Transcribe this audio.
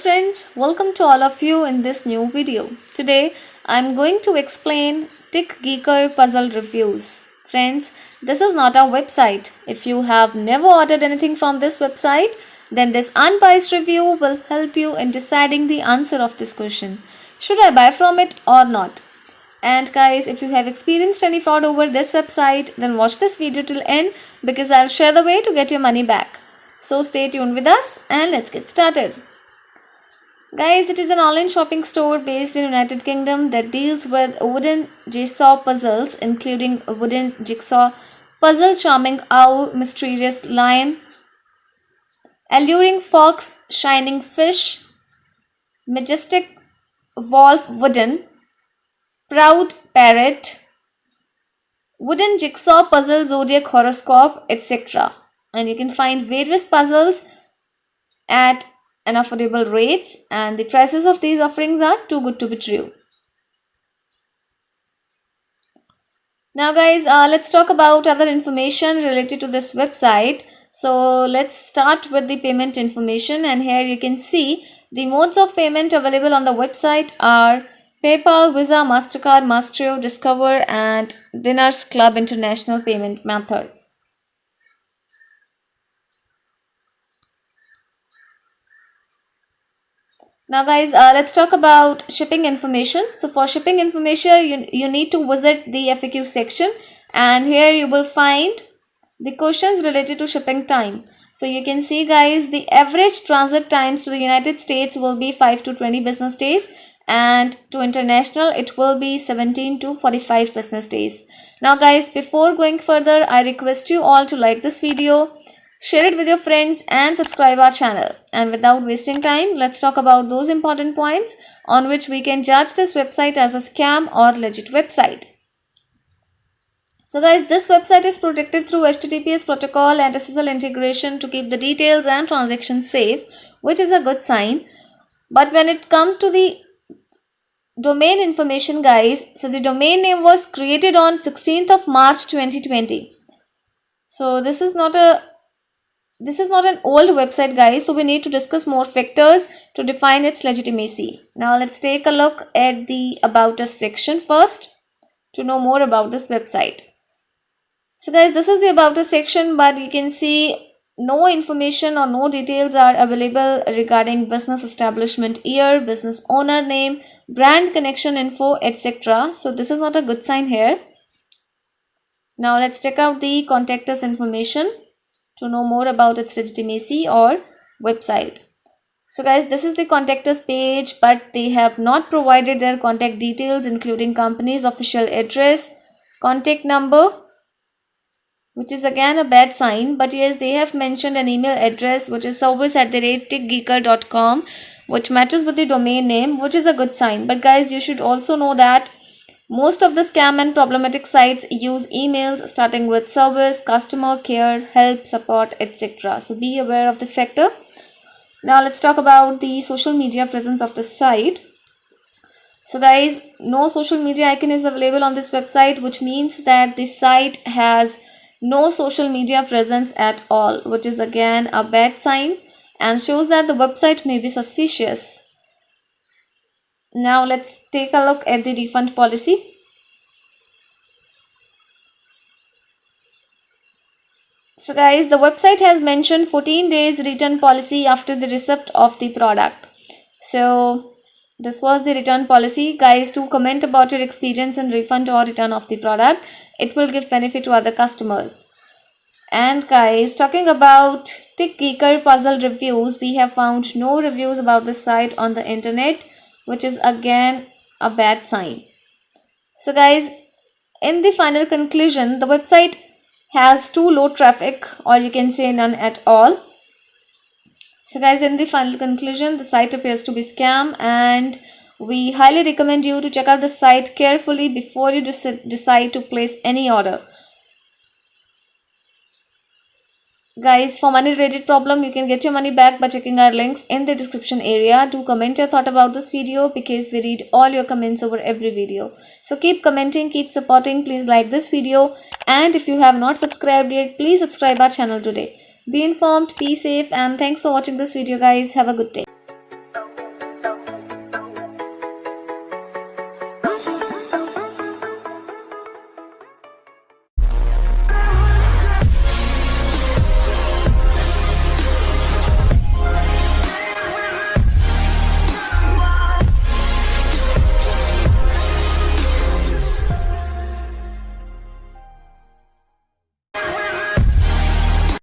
friends, welcome to all of you in this new video. Today I am going to explain TickGeeker puzzle reviews. Friends, this is not a website. If you have never ordered anything from this website, then this unbiased review will help you in deciding the answer of this question. Should I buy from it or not? And guys, if you have experienced any fraud over this website, then watch this video till end because I'll share the way to get your money back. So stay tuned with us and let's get started. Guys, it is an online shopping store based in United Kingdom that deals with wooden jigsaw puzzles, including a wooden jigsaw puzzle, charming owl, mysterious lion, alluring fox, shining fish, majestic wolf, wooden, proud parrot, wooden jigsaw puzzle, zodiac horoscope, etc. And you can find various puzzles at and affordable rates, and the prices of these offerings are too good to be true. Now guys, let's talk about other information related to this website. So let's start with the payment information, and here you can see the modes of payment available on the website are PayPal, Visa, MasterCard, Mastrio, Discover and Diners Club International payment method. Now guys, let's talk about shipping information. So for shipping information, you need to visit the FAQ section, and here you will find the questions related to shipping time. So you can see guys, the average transit times to the United States will be 5 to 20 business days, and to international it will be 17 to 45 business days. Now guys, before going further, I request you all to like this video, share it with your friends and subscribe our channel. And without wasting time, let's talk about those important points on which we can judge this website as a scam or legit website. So guys, this website is protected through HTTPS protocol and SSL integration to keep the details and transactions safe, which is a good sign. But when it comes to the domain information guys, so the domain name was created on 16th of March 2020. So this is not an old website guys, so we need to discuss more factors to define its legitimacy. Now let's take a look at the About Us section first to know more about this website. So guys, this is the About Us section, but you can see no information or no details are available regarding business establishment year, business owner name, brand connection info, etc. So this is not a good sign here. Now let's check out the Contact Us information to know more about its legitimacy or website. So guys, this is the Contact Us page, but they have not provided their contact details, including company's official address, contact number, which is again a bad sign. But yes, they have mentioned an email address, which is service@tickgeeker.com, which matches with the domain name, which is a good sign. But guys, you should also know that most of the scam and problematic sites use emails starting with service, customer care, help, support, etc. So be aware of this factor. Now let's talk about the social media presence of the site. So guys, no social media icon is available on this website, which means that the site has no social media presence at all, which is again a bad sign and shows that the website may be suspicious. Now let's take a look at the refund policy. So guys, the website has mentioned 14 days return policy after the receipt of the product. So this was the return policy. Guys, do comment about your experience in refund or return of the product. It will give benefit to other customers. And guys, talking about TickGeeker puzzle reviews, we have found no reviews about this site on the internet, which is again a bad sign. So guys, in the final conclusion, the website has too low traffic, or you can say none at all. So guys, in the final conclusion, the site appears to be scam, and we highly recommend you to check out the site carefully before you decide to place any order. Guys, for money related problem, you can get your money back by checking our links in the description area. Do comment your thought about this video because we read all your comments over every video. So keep commenting, keep supporting. Please like this video, and if you have not subscribed yet, please subscribe our channel today. Be informed, be safe, and thanks for watching this video guys. Have a good day.